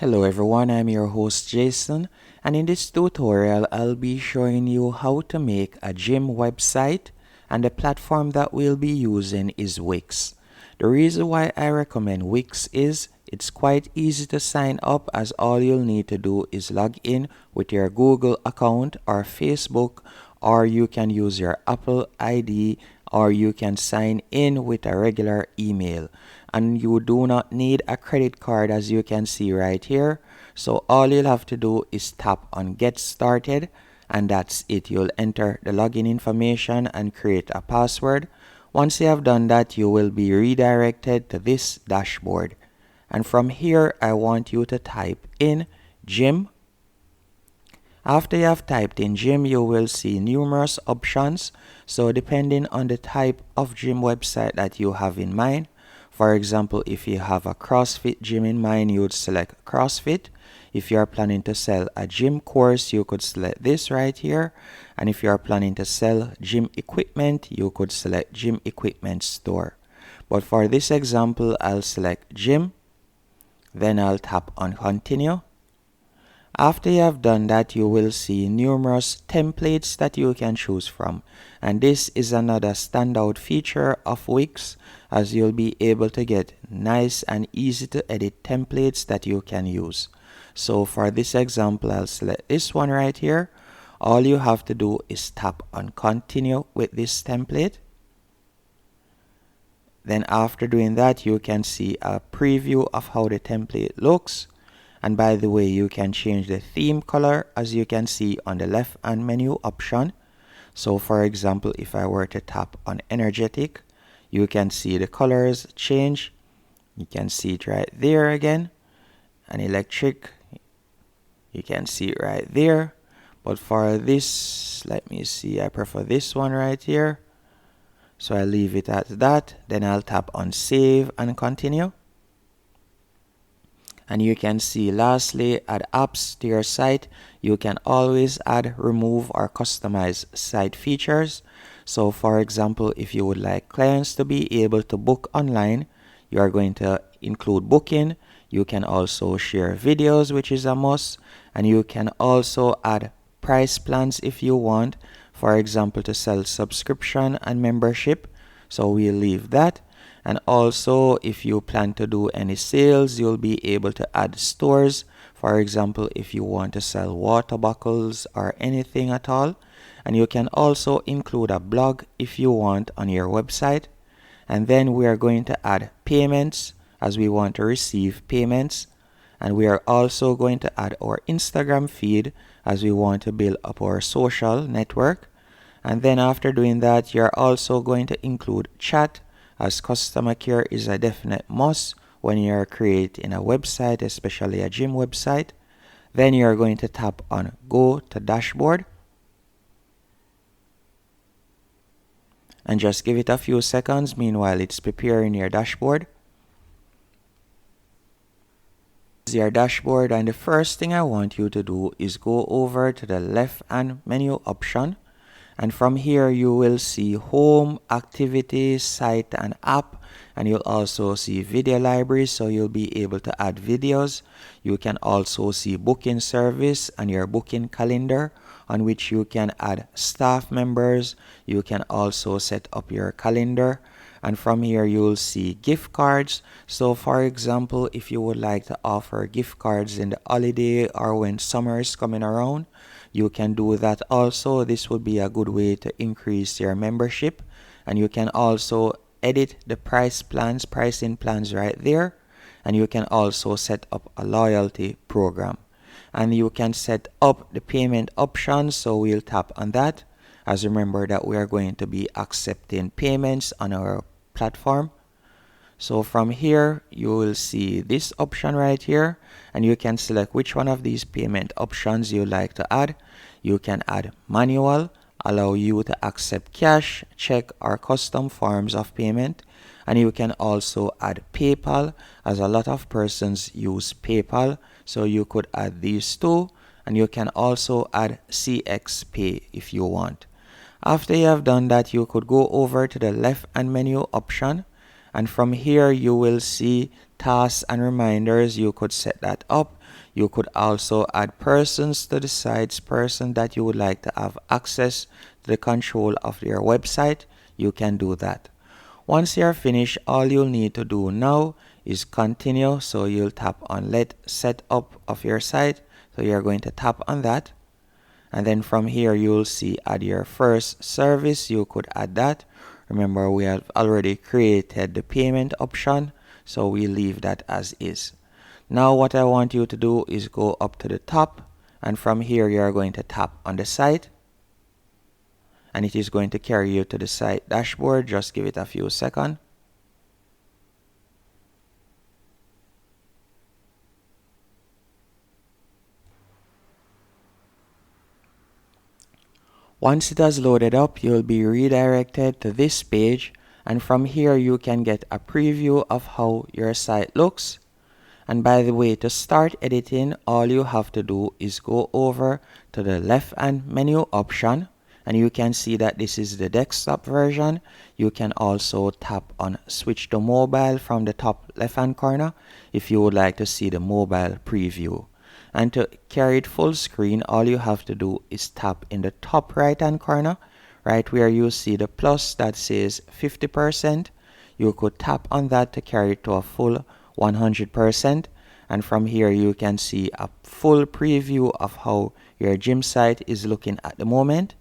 Hello everyone, I'm your host Jason, and in this tutorial I'll be showing you how to make a gym website, and the platform that we'll be using is Wix. The reason why I recommend Wix is it's quite easy to sign up, as all you'll need to do is log in with your Google account or Facebook, or you can use your Apple ID, or you can sign in with a regular email. And you do not need a credit card, as you can see right here. So all you'll have to do is tap on get started, and that's it. You'll enter the login information and create a password. Once you have done that, you will be redirected to this dashboard, and from here I want you to type in gym. After you have typed in gym, you will see numerous options. So depending on the type of gym website that you have in mind, for example, if you have a CrossFit gym in mind, you would select CrossFit. If you are planning to sell a gym course, you could select this right here. And if you are planning to sell gym equipment, you could select gym equipment store. But for this example, I'll select gym. Then I'll tap on continue. After you have done that, you will see numerous templates that you can choose from, and this is another standout feature of Wix, as you'll be able to get nice and easy to edit templates that you can use. So for this example, I'll select this one right here. All you have to do is tap on continue with this template. Then after doing that, you can see a preview of how the template looks. And by the way, you can change the theme color, as you can see on the left hand menu option. So for example, if I were to tap on energetic, you can see the colors change. You can see it right there again. And electric, you can see it right there. But for this, let me see, I prefer this one right here. So I leave it at that. Then I'll tap on save and continue. And you can see lastly, add apps to your site. You can always add, remove, or customize site features. So for example, if you would like clients to be able to book online, you are going to include booking. You can also share videos, which is a must. And you can also add price plans if you want, for example, to sell subscription and membership. So we'll leave that. And also, if you plan to do any sales, you'll be able to add stores. For example, if you want to sell water bottles or anything at all. And you can also include a blog if you want on your website. And then we are going to add payments, as we want to receive payments. And we are also going to add our Instagram feed, as we want to build up our social network. And then after doing that, you're also going to include chat, as customer care is a definite must when you're creating a website, especially a gym website. Then you're going to tap on go to dashboard. And just give it a few seconds meanwhile it's preparing your dashboard. This is your dashboard, and the first thing I want you to do is go over to the left hand menu option. And from here, you will see home, activities, site, and app. And you'll also see video library, so you'll be able to add videos. You can also see booking service and your booking calendar, on which you can add staff members. You can also set up your calendar. And from here, you'll see gift cards. So for example, if you would like to offer gift cards in the holiday or when summer is coming around, you can do that also. This would be a good way to increase your membership. And you can also edit the pricing plans right there. And you can also set up a loyalty program. And you can set up the payment options, so we'll tap on that. As remember that we are going to be accepting payments on our platform. So from here, you will see this option right here, and you can select which one of these payment options you like to add. You can add manual, allow you to accept cash, check, or custom forms of payment. And you can also add PayPal, as a lot of persons use PayPal. So you could add these two, and you can also add CX Pay if you want. After you have done that, you could go over to the left hand menu option. And from here, you will see tasks and reminders. You could set that up. You could also add persons to the sites, person that you would like to have access to the control of your website. You can do that. Once you're finished, all you'll need to do now is continue. So you'll tap on let set up of your site. So you're going to tap on that. And then from here, you'll see add your first service. You could add that. Remember, we have already created the payment option, so we leave that as is. Now what I want you to do is go up to the top, and from here you're going to tap on the site, and it is going to carry you to the site dashboard. Just give it a few seconds. Once it has loaded up, you'll be redirected to this page, and from here you can get a preview of how your site looks. And by the way, to start editing, all you have to do is go over to the left hand menu option, and you can see that this is the desktop version. You can also tap on switch to mobile from the top left hand corner if you would like to see the mobile preview. And to carry it full screen, all you have to do is tap in the top right hand corner, right where you see the plus that says 50%. You could tap on that to carry it to a full 100%. And from here you can see a full preview of how your gym site is looking at the moment.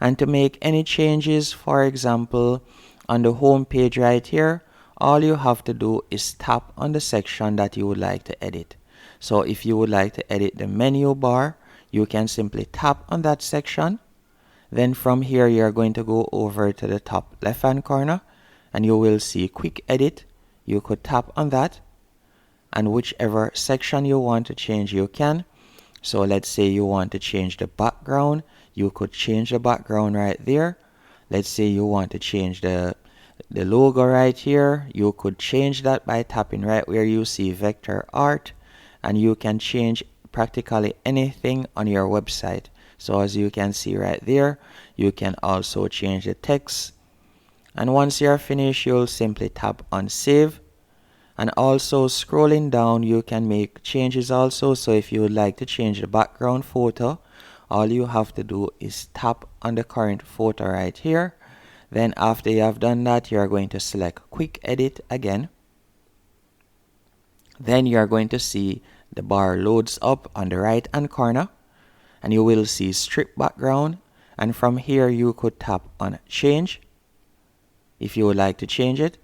And to make any changes, for example, on the home page right here, all you have to do is tap on the section that you would like to edit. So if you would like to edit the menu bar, you can simply tap on that section. Then from here, you're going to go over to the top left hand corner, and you will see quick edit. You could tap on that, and whichever section you want to change, you can. So let's say you want to change the background. You could change the background right there. Let's say you want to change the logo right here. You could change that by tapping right where you see vector art, and you can change practically anything on your website. So as you can see right there, you can also change the text. And once you're finished, you'll simply tap on save. And also scrolling down, you can make changes also. So if you would like to change the background photo, all you have to do is tap on the current photo right here. Then after you have done that, you're going to select quick edit again. Then you're going to see the bar loads up on the right hand corner, and you will see strip background. And from here you could tap on change if you would like to change it.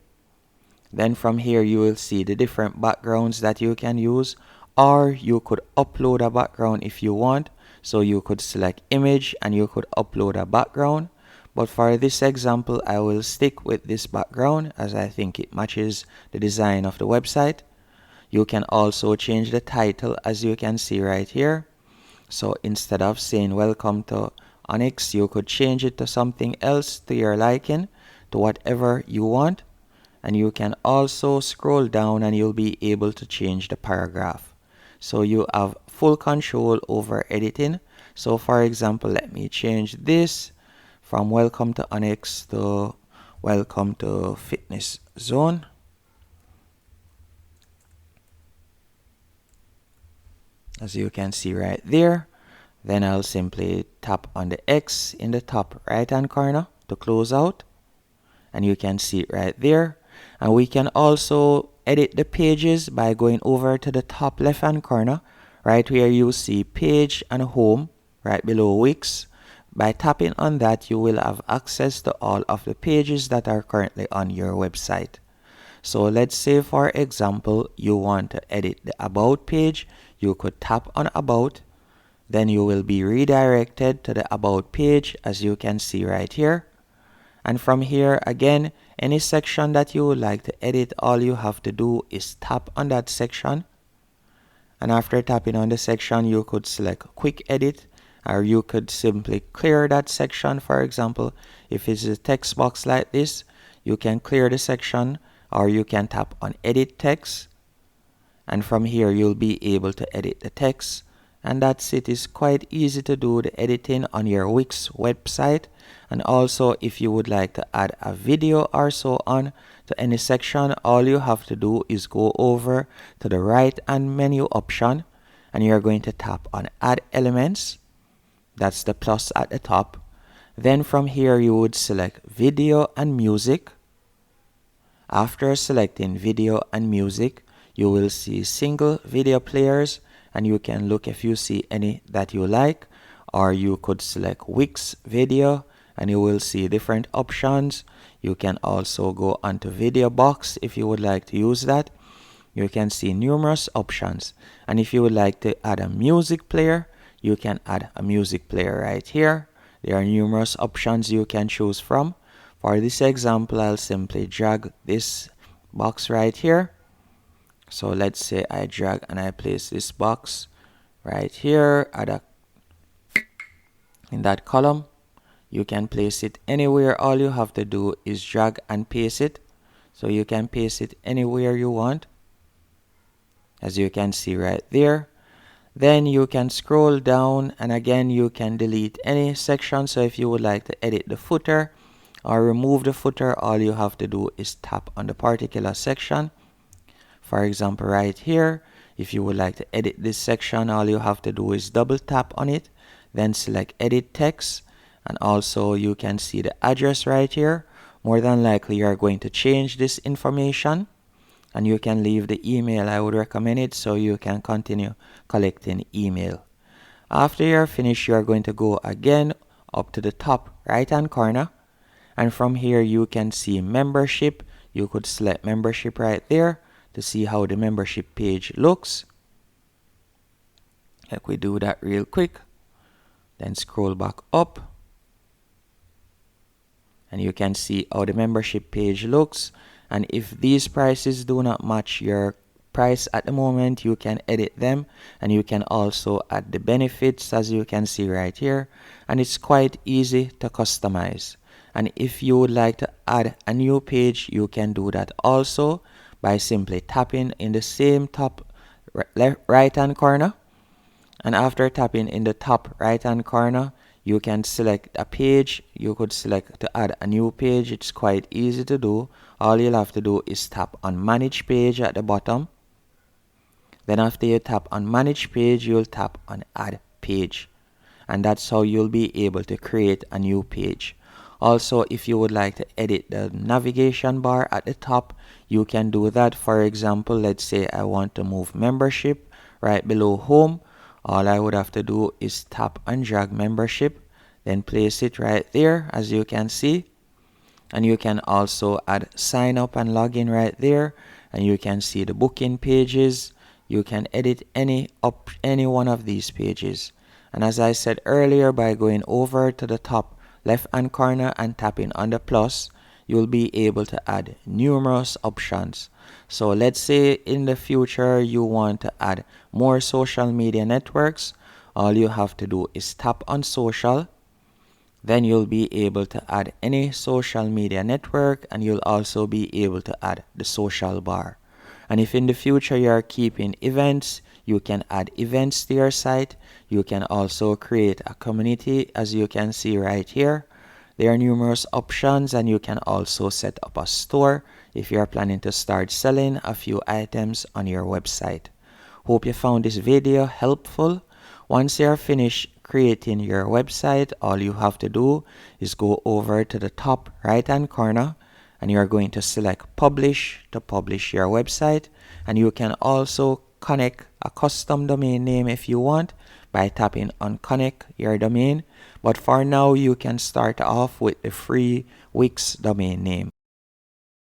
Then from here you will see the different backgrounds that you can use, or you could upload a background if you want. So you could select image and you could upload a background. But for this example, I will stick with this background as I think it matches the design of the website. You can also change the title, as you can see right here. So instead of saying welcome to Onyx, you could change it to something else to your liking, to whatever you want. And you can also scroll down and you'll be able to change the paragraph. So you have full control over editing. So for example, let me change this from welcome to Onyx to welcome to Fitness Zone. As you can see right there. Then I'll simply tap on the X in the top right hand corner to close out, and you can see it right there. And we can also edit the pages by going over to the top left hand corner, right where you see page and home right below Wix. By tapping on that, you will have access to all of the pages that are currently on your website. So let's say, for example, you want to edit the about page. You could tap on about, then you will be redirected to the about page, as you can see right here. And from here, again, any section that you would like to edit, all you have to do is tap on that section. And after tapping on the section, you could select quick edit, or you could simply clear that section. For example, if it's a text box like this, you can clear the section, or you can tap on edit text. And from here, you'll be able to edit the text. And that's it. It's quite easy to do the editing on your Wix website. And also, if you would like to add a video or so on to any section, all you have to do is go over to the right hand menu option. and you're going to tap on Add Elements. That's the plus at the top. Then from here you would select Video and Music. After selecting Video and Music, you will see single video players, and you can look if you see any that you like, or you could select Wix Video and you will see different options. You can also go onto Video Box if you would like to use that. You can see numerous options, and if you would like to add a music player, you can add a music player right here. There are numerous options you can choose from. For this example, I'll simply drag this box right here. So let's say I drag and I place this box right here in that column. You can place it anywhere. All you have to do is drag and paste it. So you can paste it anywhere you want, as you can see right there. Then you can scroll down, and again you can delete any section. So if you would like to edit the footer or remove the footer, all you have to do is tap on the particular section. For example, right here, if you would like to edit this section, all you have to do is double tap on it, then select Edit Text, and also you can see the address right here. More than likely you are going to change this information, and you can leave the email. I would recommend it so you can continue collecting email. After you're finished, you are going to go again up to the top right hand corner, and from here you can see membership. You could select membership right there to see how the membership page looks. Like we do that real quick, then scroll back up, and you can see how the membership page looks. And if these prices do not match your price at the moment, you can edit them, and you can also add the benefits, as you can see right here, and it's quite easy to customize. And if you would like to add a new page, you can do that also by simply tapping in the same top right hand corner. And after tapping in the top right hand corner, you can select a page. You could select to add a new page. It's quite easy to do. All you'll have to do is tap on Manage Page at the bottom. Then after you tap on Manage Page, you'll tap on Add Page, and that's how you'll be able to create a new page. Also, if you would like to edit the navigation bar at the top, you can do that. For example, let's say I want to move membership right below home. All I would have to do is tap and drag membership, then place it right there, as you can see. And you can also add sign up and login right there, and you can see the booking pages. You can edit any one of these pages. And as I said earlier, by going over to the top left hand corner and tapping on the plus, you'll be able to add numerous options. So let's say in the future you want to add more social media networks. All you have to do is tap on social. Then you'll be able to add any social media network, and you'll also be able to add the social bar. And if in the future you are keeping events, you can add events to your site. You can also create a community, as you can see right here. There are numerous options, and you can also set up a store if you are planning to start selling a few items on your website. Hope you found this video helpful. Once you are finished creating your website, all you have to do is go over to the top right hand corner, and you are going to select Publish to publish your website. And you can also connect a custom domain name if you want by tapping on Connect your domain. But for now, you can start off with the free Wix domain name.